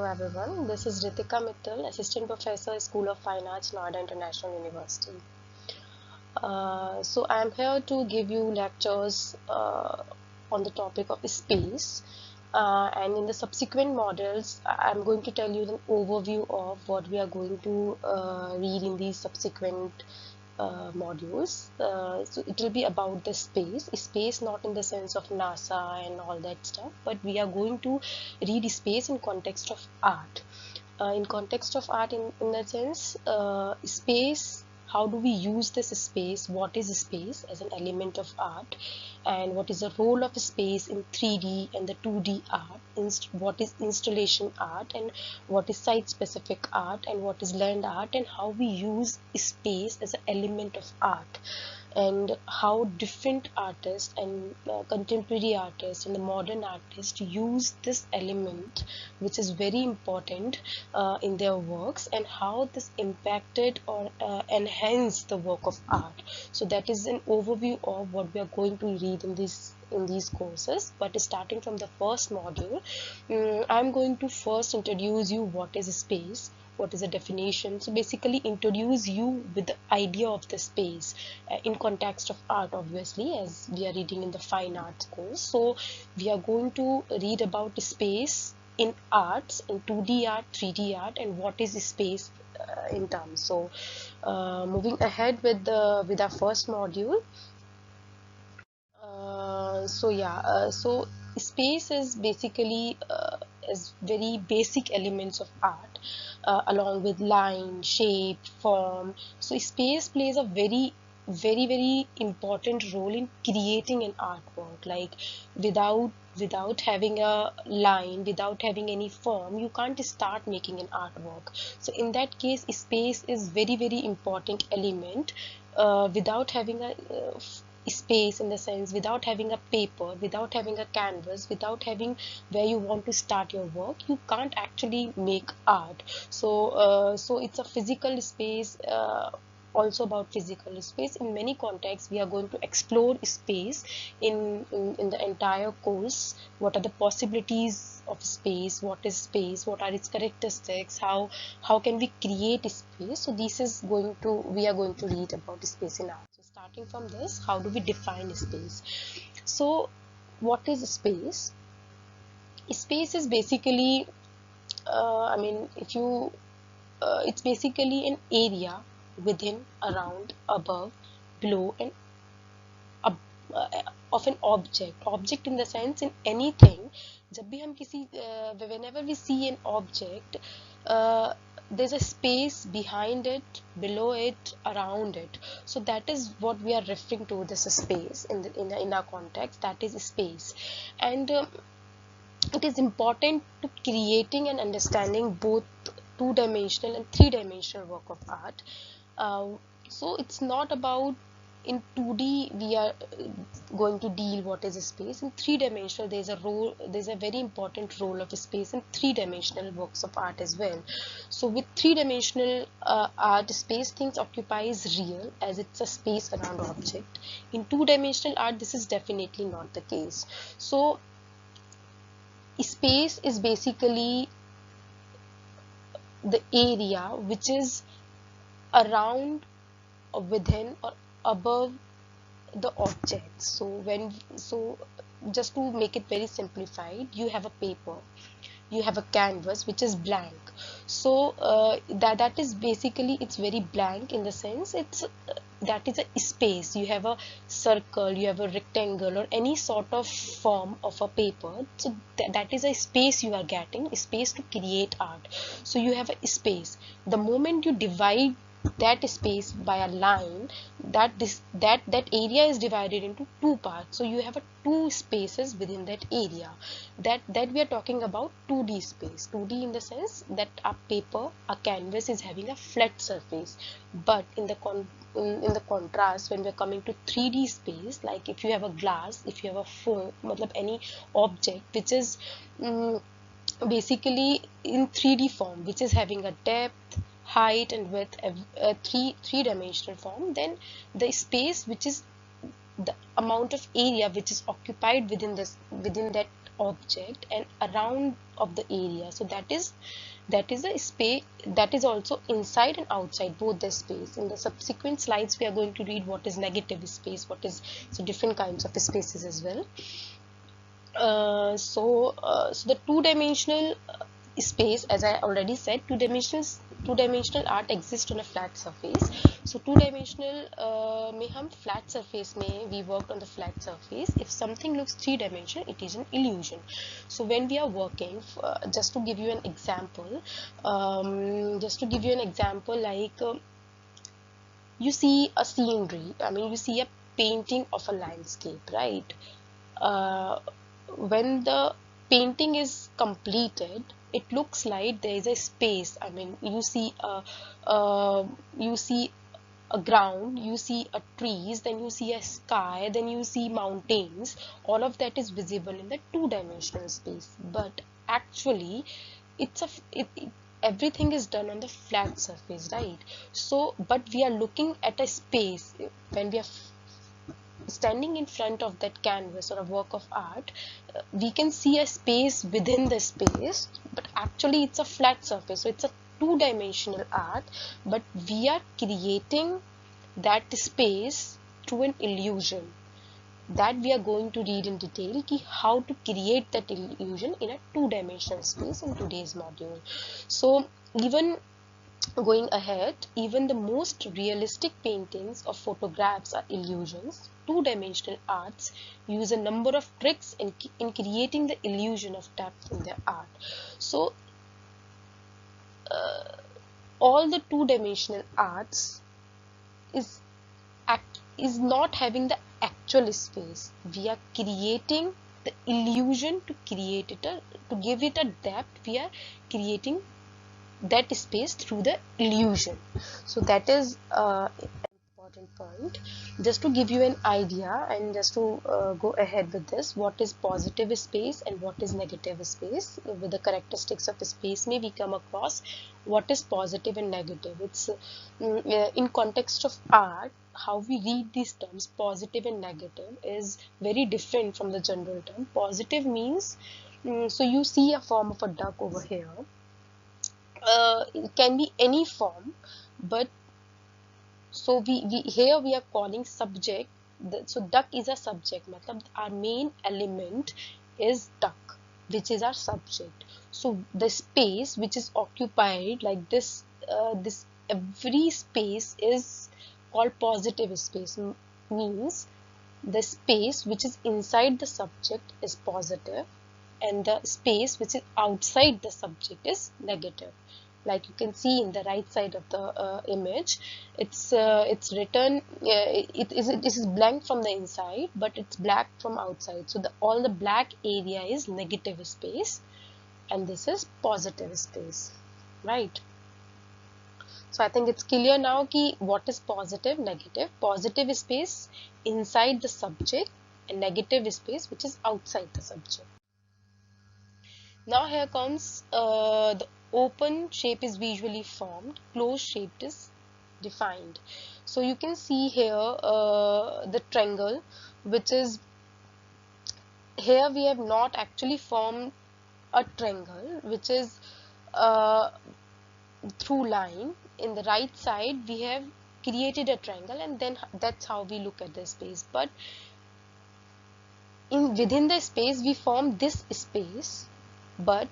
Hello everyone, this is Ritika Mittal, Assistant Professor, School of Fine Arts, Noida International University. So I am here to give you lectures on the topic of space, and in the subsequent modules I am going to tell you an overview of what we are going to read in these subsequent modules. So it will be about the space not in the sense of NASA and all that stuff, but we are going to read space in context of art. In context of art, in the sense, space, how do we use this space, what is space as an element of art, and what is the role of space in 3D and the 2D art, what is installation art, and what is site specific art, and what is land art, and how we use space as an element of art, and how different artists and contemporary artists and the modern artists use this element, which is very important in their works, and how this impacted or enhanced the work of art. So that is an overview of what we are going to read in these courses. But starting from the first module, I'm going to first introduce you what is space, what is the definition. So basically introduce you with the idea of the space in context of art, obviously, as we are reading in the fine arts course. So we are going to read about space in arts, in 2D art, 3D art, and what is space in terms. So moving ahead with our first module. So space is basically is very basic elements of art, along with line, shape, form. So space plays a very important role in creating an artwork. Like without having a line, without having any form, you can't start making an artwork. So in that case, space is very important element. Without having a space, in the sense, without having a paper, without having a canvas, without having where you want to start your work, you can't actually make art. So it's a physical space, also about physical space. In many contexts we are going to explore space in the entire course. What are the possibilities of space, what is space, what are its characteristics, how can we create space. So this is we are going to read about space in art. So starting from this, how do we define space? So what is space? Space is basically, I mean, if you it's basically an area within, around, above, below, and ab of an object in the sense, in anything. जब भी हम किसी whenever we see an object, there's a space behind it, below it, around it. So that is what we are referring to, this space in our context, that is space. And it is important to creating and understanding both two-dimensional and three-dimensional work of art. So it's not about, in 2D we are going to deal what is a space. In three-dimensional there's a very important role of space in three-dimensional works of art as well. So with three-dimensional art, space things occupies real, as it's a space around object. In two-dimensional art, this is definitely not the case. So space is basically the area which is around or within or above the object. So just to make it very simplified, you have a paper, you have a canvas which is blank. So that is basically, it's very blank in the sense, it's that is a space. You have a circle, you have a rectangle, or any sort of form of a paper. So that is a space you are getting, a space to create art. So you have a space. The moment you divide that space by a line, that area is divided into two parts. So you have two spaces within that area. That we are talking about 2D space. 2D in the sense that a paper, a canvas is having a flat surface. But in the contrast, when we're coming to 3D space, like if you have a glass, if you have a foam, any object which is basically in 3D form, which is having a depth, height, and width, a three-dimensional form, then the space, which is the amount of area which is occupied within that object and around of the area. So that is a space that is also inside and outside both the space. In the subsequent slides we are going to read what is negative space, what is, so different kinds of spaces as well. So the two-dimensional space, as I already said, two-dimensional art exists on a flat surface. So two-dimensional में हम flat surface में we worked on the flat surface. If something looks three-dimensional, it is an illusion. So when we are working, just to give you an example, like you see a scenery. I mean, you see a painting of a landscape, right? When the painting is completed, it looks like there is a space. I mean, you see a ground, you see a trees, then you see a sky, then you see mountains. All of that is visible in the two-dimensional space. But actually, everything is done on the flat surface, right? So, but we are looking at a space when we are standing in front of that canvas or a work of art. We can see a space within the space, but actually it's a flat surface. So it's a two-dimensional art, but we are creating that space through an illusion. That we are going to read in detail ki how to create that illusion in a two-dimensional space in today's module. So even going ahead, even the most realistic paintings or photographs are illusions. Two-dimensional arts use a number of tricks in creating the illusion of depth in their art. So all the two-dimensional arts is not having the actual space. We are creating the illusion to create it, to give it a depth. We are creating that space through the illusion. So that is an important point. Just to give you an idea and just to go ahead with this, what is positive space and what is negative space. With the characteristics of space may we come across what is positive and negative. It's in context of art, how we read these terms positive and negative is very different from the general term. Positive means, so you see a form of a duck over here. It can be any form, but so we here we are calling subject. So duck is a subject. Matlab our main element is duck, which is our subject. So the space which is occupied like this, every space is called positive space. Means the space which is inside the subject is positive, and the space which is outside the subject is negative. Like you can see in the right side of the image, it's written, it is blank from the inside, but it's black from outside. So all the black area is negative space, and this is positive space, right? So I think it's clear now ki what is positive, negative. Positive space inside the subject, and negative space which is outside the subject. Now here comes the open shape is visually formed, closed shape is defined. So you can see here the triangle, which is, here we have not actually formed a triangle, which is through line. In the right side we have created a triangle, and then that's how we look at the space. But within the space we form this space, but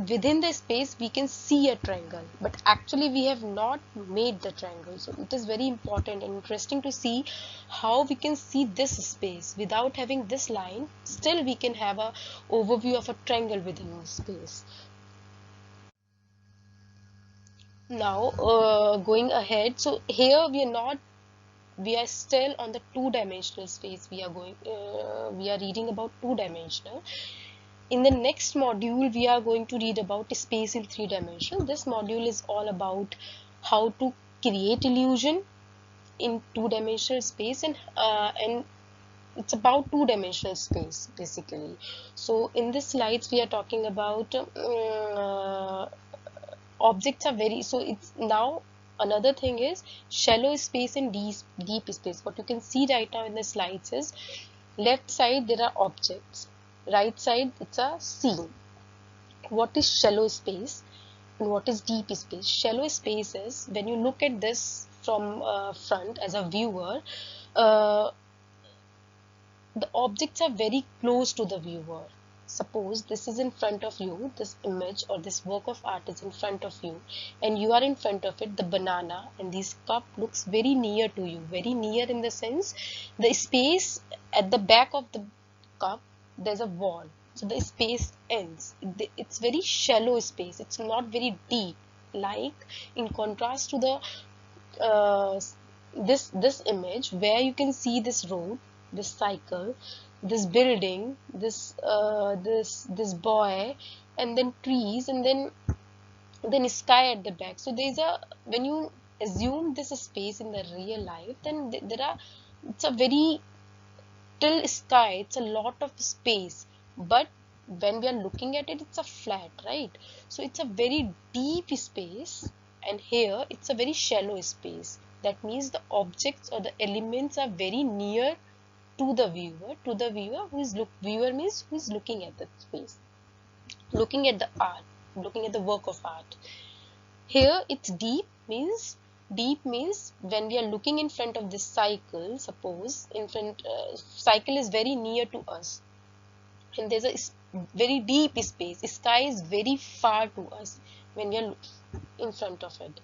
within the space we can see a triangle, but actually we have not made the triangle. So it is very important and interesting to see how we can see this space without having this line. Still we can have a overview of a triangle within the space. Now going ahead, so here we are still on the two-dimensional space. We are reading about two-dimensional. In the next module, we are going to read about space in three-dimensional. This module is all about how to create illusion in two-dimensional space, and it's about two-dimensional space basically. So in this slides, we are talking about objects are very, so it's now another thing is shallow space and deep space. What you can see right now in the slides is left side there are objects, right side it's a scene. What is shallow space and what is deep space? Shallow space is when you look at this from front as a viewer, uh, the objects are very close to the viewer. Suppose this is in front of you, this image or this work of art is in front of you, and you are in front of it, the banana and this cup looks very near to you. Very near in the sense, the space at the back of the cup, there's a wall. So the space ends. It's very shallow space. It's not very deep. Like in contrast to the uh, this image where you can see this road, this cycle, this building, this boy, and then trees, and then sky at the back. So there's a, when you assume this space in the real life, then there are, it's a very till sky, it's a lot of space, but when we are looking at it, it's a flat, right? So it's a very deep space, and here it's a very shallow space. That means the objects or the elements are very near to the viewer who is viewer means who is looking at the space, looking at the art, looking at the work of art. Here it's deep means when we are looking in front of this cycle, suppose in front cycle is very near to us, and there's a very deep space, sky is very far to us when we are in front of it.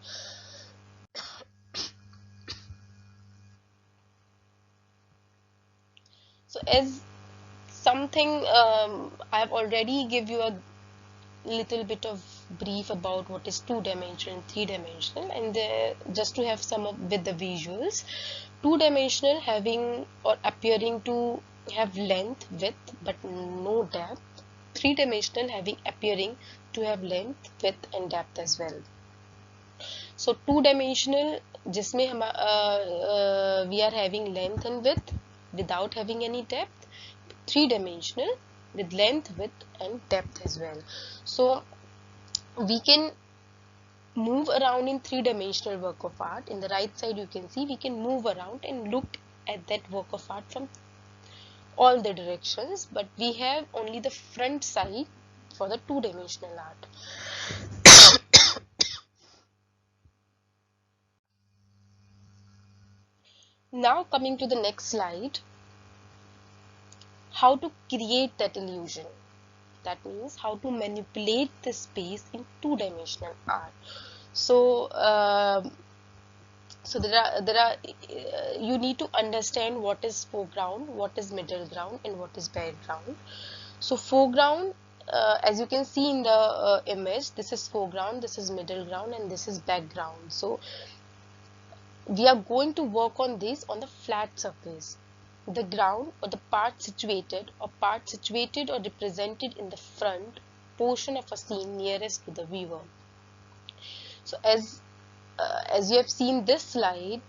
So as something, I have already give you a little bit of brief about what is two-dimensional and three-dimensional, and just to have some of with the visuals. Two-dimensional having or appearing to have length, width, but no depth. Three-dimensional having appearing to have length, width and depth as well. So two-dimensional जिसमें हम we are having length and width without having any depth. Three-dimensional with length, width and depth as well. So we can move around in three-dimensional work of art. In the right side you can see we can move around and look at that work of art from all the directions, but we have only the front side for the two-dimensional art. Now coming to the next slide, how to create that illusion. That means how to manipulate the space in two-dimensional art. So you need to understand what is foreground, what is middle ground and what is background. So foreground, as you can see in the image, this is foreground, this is middle ground and this is background. So we are going to work on this on the flat surface. The ground or the part situated or represented in the front portion of a scene nearest to the viewer. So as you have seen this slide,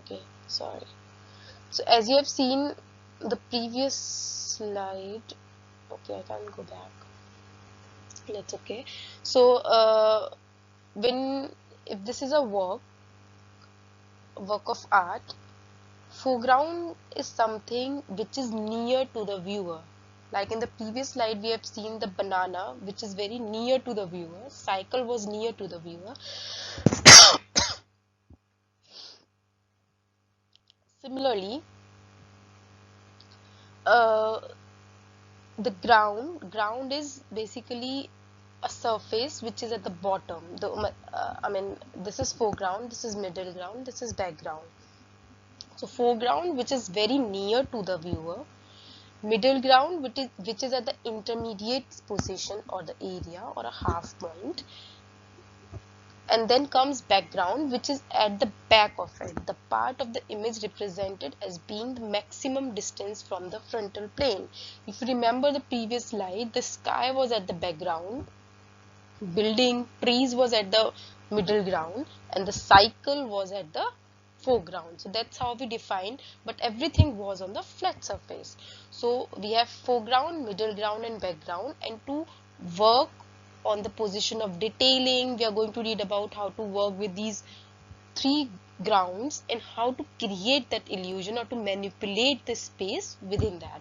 okay, sorry. So as you have seen the previous slide, okay, I can't go back. That's okay. So if this is a work of art, foreground is something which is near to the viewer. Like in the previous slide we have seen the banana which is very near to the viewer, cycle was near to the viewer. Similarly, the ground is basically a surface which is at the bottom. I mean, this is foreground, this is middle ground, this is background. So foreground which is very near to the viewer, middle ground which is at the intermediate position or the area or a half point, and then comes background which is at the back of it, the part of the image represented as being the maximum distance from the frontal plane. If you remember the previous slide, the sky was at the background, building, trees was at the middle ground, and the cycle was at the foreground. So that's how we defined, but everything was on the flat surface. So we have foreground, middle ground and background, and to work on the position of detailing, we are going to read about how to work with these three grounds and how to create that illusion or to manipulate the space within that.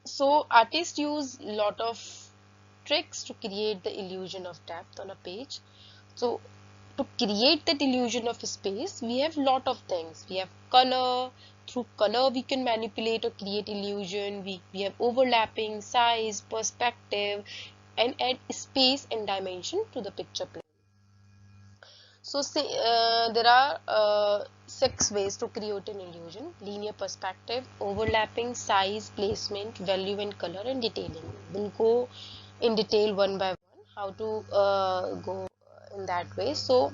So artists use lot of tricks to create the illusion of depth on a page. So to create that illusion of space, we have lot of things. We have color. Through color we can manipulate or create illusion. We have overlapping, size, perspective, and add space and dimension to the picture plane. So say there are 6 ways to create an illusion: linear perspective, overlapping, size, placement, value and color, and detailing. We'll go in detail one by one how to go in that way. So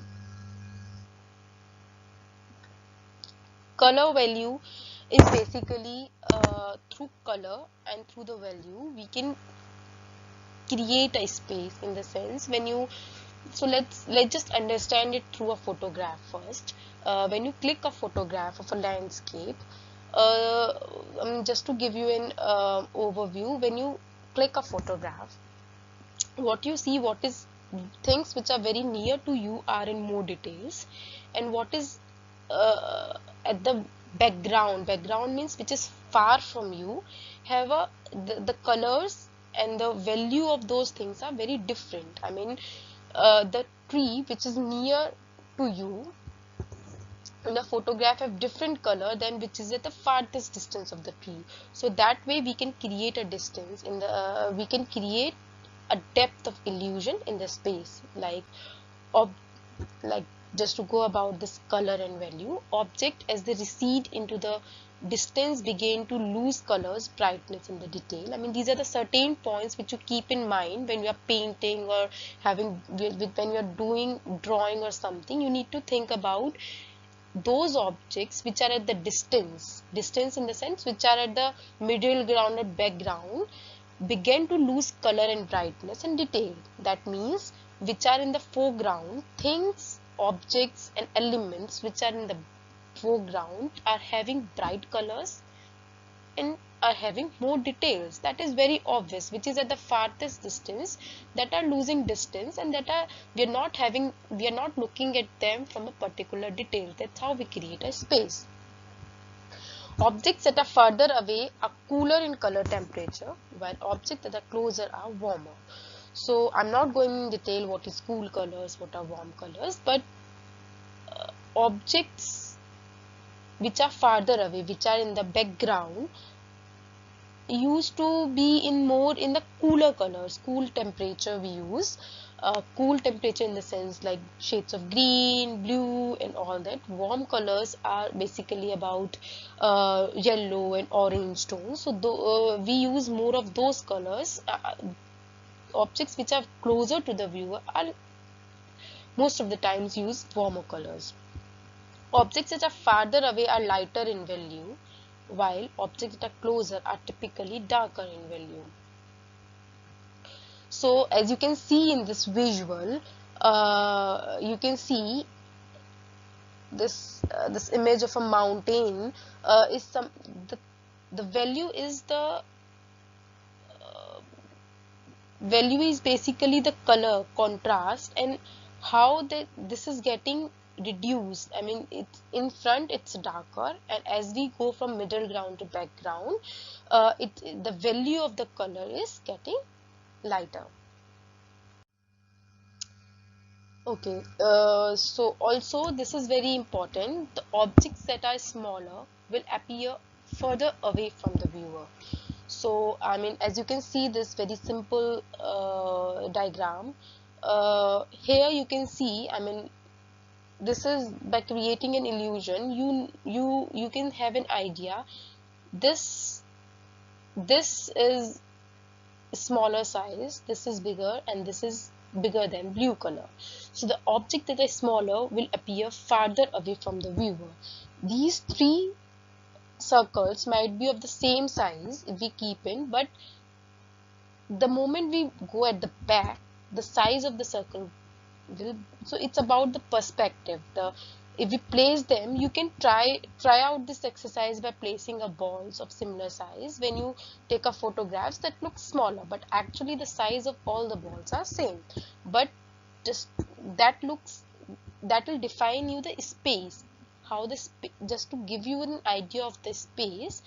color value is basically through color and through the value we can create a space, in the sense when you, so let's just understand it through a photograph first. When you click a photograph of a landscape, just to give you an overview, when you click a photograph, what you see, what is things which are very near to you are in more details, and what is at the background means which is far from you, have a the colors and the value of those things are very different. I mean, the tree which is near to you in a photograph have different color than which is at the farthest distance of the tree. So that way we can create a distance in the we can create a depth of illusion in the space. Like just to go about this color and value, object as they recede into the distance begin to lose colors, brightness in the detail. I mean, these are the certain points which you keep in mind when you are painting or when you are doing drawing or something. You need to think about those objects which are at the distance in the sense which are at the middle ground or background begin to lose color and brightness and detail. That means which are in the foreground, things, objects and elements which are in the foreground are having bright colors and are having more details. That is very obvious. Which is at the farthest distance, that are losing distance, and that are we are not looking at them from a particular detail. That's how we create a space. Objects that are further away are cooler in color temperature, while objects that are closer are warmer. So I'm not going in detail what is cool colors, what are warm colors, but objects which are farther away, which are in the background, used to be in more in the cooler colors, cool temperature we use. Cool temperature in the sense like shades of green, blue and all that. Warm colors are basically about yellow and orange tones. So we use more of those colors. Objects which are closer to the viewer are most of the times use warmer colors. Objects that are farther away are lighter in value, while objects that are closer are typically darker in value. So as you can see in this visual, you can see this image of a mountain is the value is value is basically the color contrast and how this is getting reduced. I mean, it's in front it's darker, and as we go from middle ground to background, the value of the color is getting lighter. Okay, so also this is very important. The objects that are smaller will appear further away from the viewer. So I mean, as you can see this very simple diagram, here you can see, I mean, this is by creating an illusion you can have an idea. This is smaller size, this is bigger, and this is bigger than blue color. So the object that is smaller will appear farther away from the viewer. These three circles might be of the same size if we keep in, but the moment we go at the back, the size of the circle will, so it's about the perspective. if we place them, you can try out this exercise by placing a balls of similar size. When you take a photographs, that looks smaller, but actually the size of all the balls are same. But just that looks, that will define you the space, how the just to give you an idea of the space.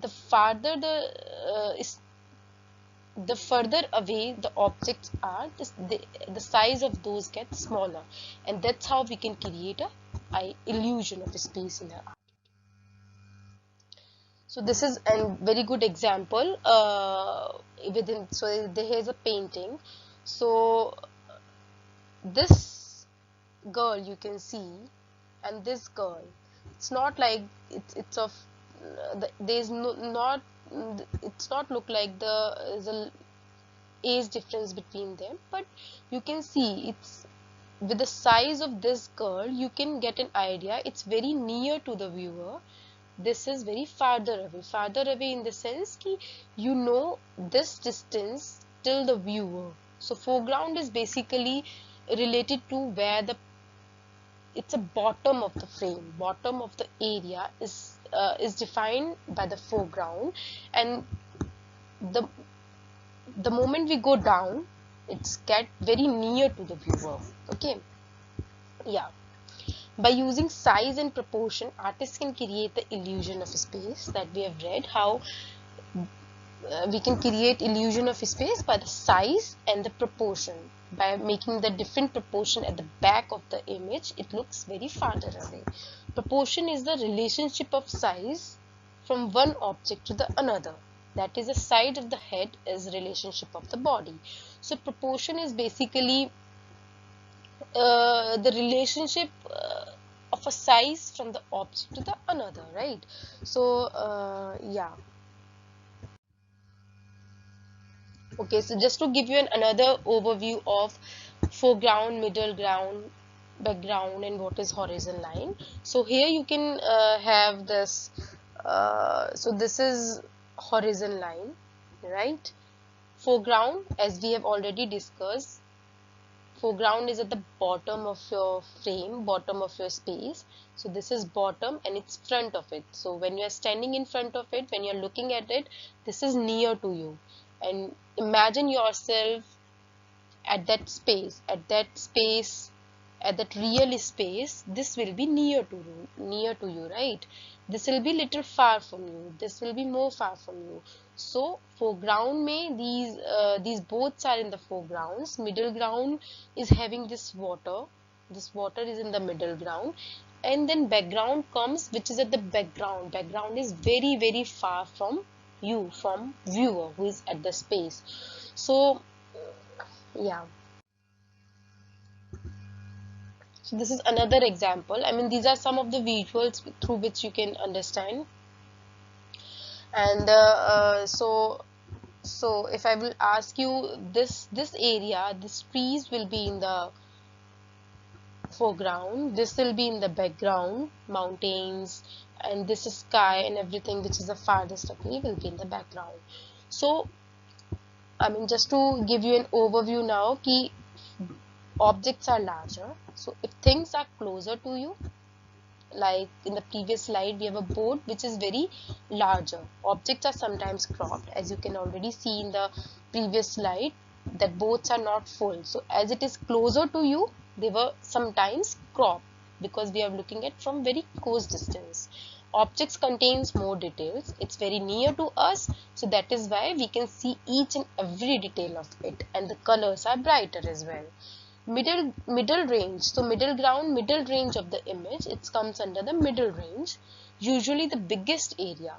The farther the further away the objects are, the size of those gets smaller, and that's how we can create a illusion of space in our art. So this is a very good example within. So there is a painting. So this girl you can see, and this girl, it's not like it's of there's no not it's not look like is a age difference between them, but you can see it's with the size of this girl, you can get an idea it's very near to the viewer. This is very farther away in the sense ki you know this distance till the viewer. So foreground is basically related to where it's a bottom of the frame, bottom of the area is defined by the foreground, and the moment we go down, it's get very near to the viewer. Okay, yeah. By using size and proportion, artists can create the illusion of space that we have read. How we can create illusion of space by the size and the proportion. By making the different proportion at the back of the image, it looks very farther away. Proportion is the relationship of size from one object to the another. That is, the side of the head is relationship of the body. So proportion is basically the relationship of a size from the object to the another, right? So yeah. Okay, so just to give you another overview of foreground, middle ground, background, and what is horizon line. So here you can have this. So this is horizon line, right? Foreground, as we have already discussed, foreground is at the bottom of your frame, bottom of your space. So this is bottom and it's front of it. So when you are standing in front of it, when you are looking at it, this is near to you. And imagine yourself at that space, at that real space. This will be near to you, right? This will be little far from you, this will be more far from you. So foreground mein these both are in the foregrounds. Middle ground is having this water is in the middle ground, and then background comes, which is at the background is very far from you, from viewer who is at the space. So yeah. So this is another example. I mean, these are some of the visuals through which you can understand. And so if I will ask you, this area, this trees will be in the foreground, this will be in the background, mountains, and this is sky and everything which is the farthest away will be in the background. So I mean, just to give you an overview now, ki objects are larger. So if things are closer to you, like in the previous slide, we have a board which is very larger. Objects are sometimes cropped, as you can already see in the previous slide, that boards are not full. So as it is closer to you, they were sometimes cropped because we are looking at from very close distance. Objects contains more details. It's very near to us, so that is why we can see each and every detail of it, and the colors are brighter as well. Middle range, so middle ground, middle range of the image, it comes under the middle range, usually the biggest area.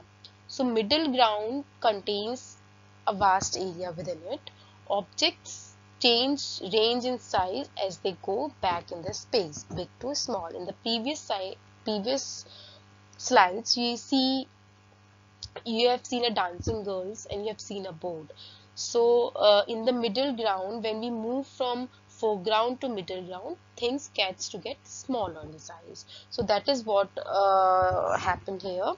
So middle ground contains a vast area within it. Objects range in size as they go back in the space, big to small. In the previous slides, you have seen a dancing girls and you have seen a board. So in the middle ground, when we move from foreground to middle ground, things get smaller in size. So that is what happened here.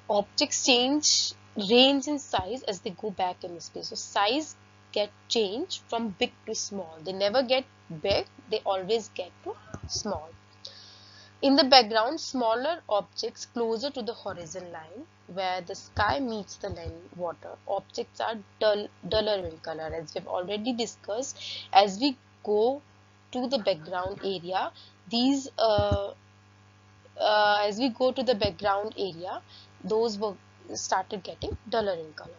Objects range in size as they go back in the space. So size get changed from big to small. They never get big, they always get to small. In the background, smaller objects closer to the horizon line, where the sky meets the land water, objects are duller in color, as we've already discussed. As we go to the background area, these as we go to the background area, those were started getting duller in color.